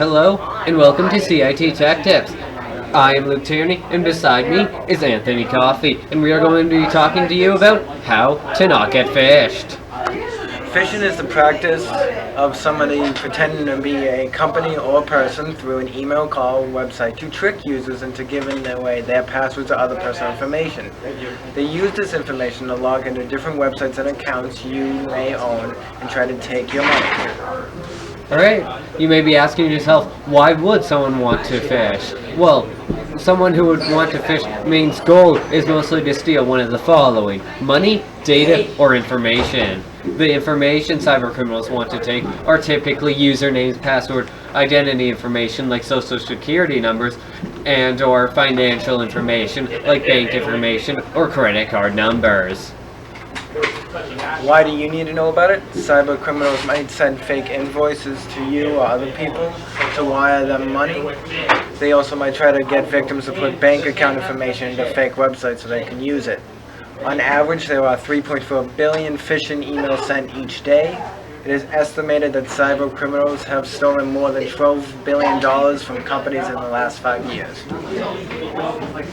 Hello, and welcome to CIT Tech Tips. I am Luke Tierney, and beside me is Anthony Coffey, and we are going to be talking to you about how to not get phished. Phishing is the practice of somebody pretending to be a company or person through an email, call, website to trick users into giving away their passwords or other personal information. They use this information to log into different websites and accounts you may own and try to take your money. Alright, you may be asking yourself, why would someone want to phish? Well, someone who would want to phish means goal is mostly to steal one of the following: money, data, or information. The information cybercriminals want to take are typically usernames, password, identity information like social security numbers, and or financial information like bank information or credit card numbers. Why do you need to know about it? Cyber criminals might send fake invoices to you or other people to wire them money. They also might try to get victims to put bank account information into fake websites so they can use it. On average, there are 3.4 billion phishing emails sent each day. It is estimated that cyber criminals have stolen more than $12 billion from companies in the last 5 years.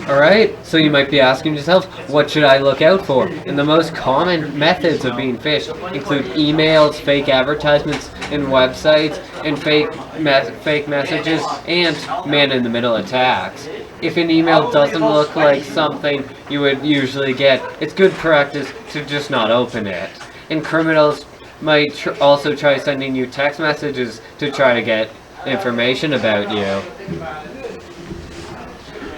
Alright, so you might be asking yourself, what should I look out for? And the most common methods of being phished include emails, fake advertisements and websites, and fake messages, and man-in-the-middle attacks. If an email doesn't look like something you would usually get, it's good practice to just not open it. And criminals might also try sending you text messages to try to get information about you.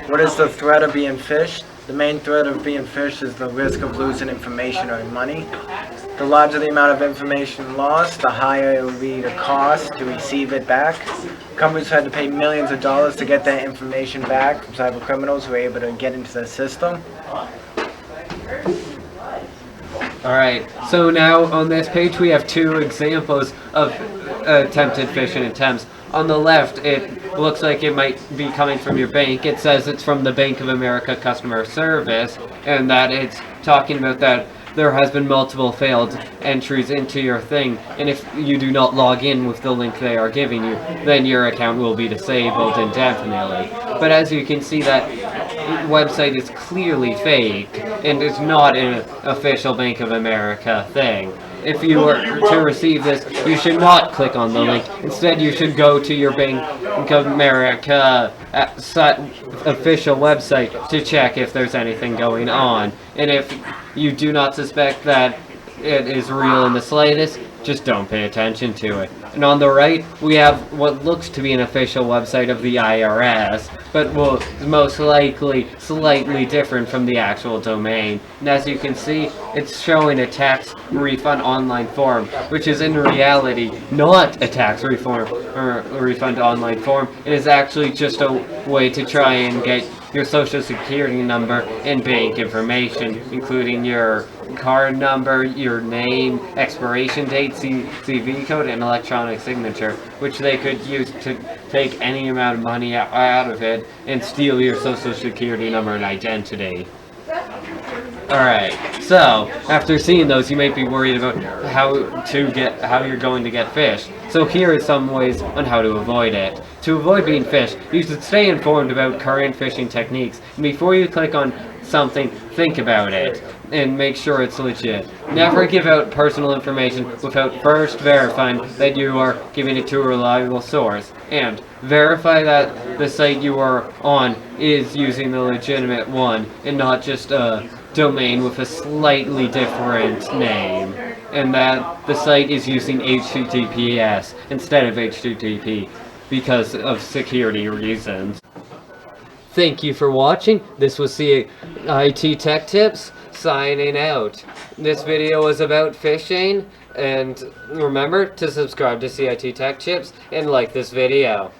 What is the threat of being phished? The main threat of being phished is the risk of losing information or money. The larger the amount of information lost, the higher it will be the cost to receive it back. Companies had to pay millions of dollars to get that information back from cyber criminals who were able to get into the system. Alright, so now on this page we have two examples of attempted phishing attempts. On the left, it looks like it might be coming from your bank. It says it's from the Bank of America customer service, and that it's talking about that there has been multiple failed entries into your thing, and if you do not log in with the link they are giving you, then your account will be disabled indefinitely. But as you can see, that website is clearly fake and is not an official Bank of America thing. If you were to receive this, you should not click on the link. Instead, you should go to your Bank of America official website to check if there's anything going on. And if you do not suspect that it is real in the slightest, just don't pay attention to it. And on the right, we have what looks to be an official website of the IRS, but will most likely slightly different from the actual domain. And as you can see, it's showing a tax refund online form, which is in reality not a tax refund online form. It is actually just a way to try and get your social security number and bank information, including your card number, your name, expiration date, CVV code, and electronic signature, which they could use to take any amount of money out of it and steal your social security number and identity. Alright, so after seeing those, you might be worried about how you're going to get phished. So here are some ways on how to avoid it. To avoid being phished, you should stay informed about current phishing techniques. And before you click on something, think about it and make sure it's legit. Never give out personal information without first verifying that you are giving it to a reliable source. And verify that the site you are on is using the legitimate one and not just a domain with a slightly different name, and that the site is using HTTPS instead of HTTP because of security reasons. Thank you for watching. This was CIT Tech Tips signing out. This video was about phishing, and remember to subscribe to CIT Tech Tips and like this video.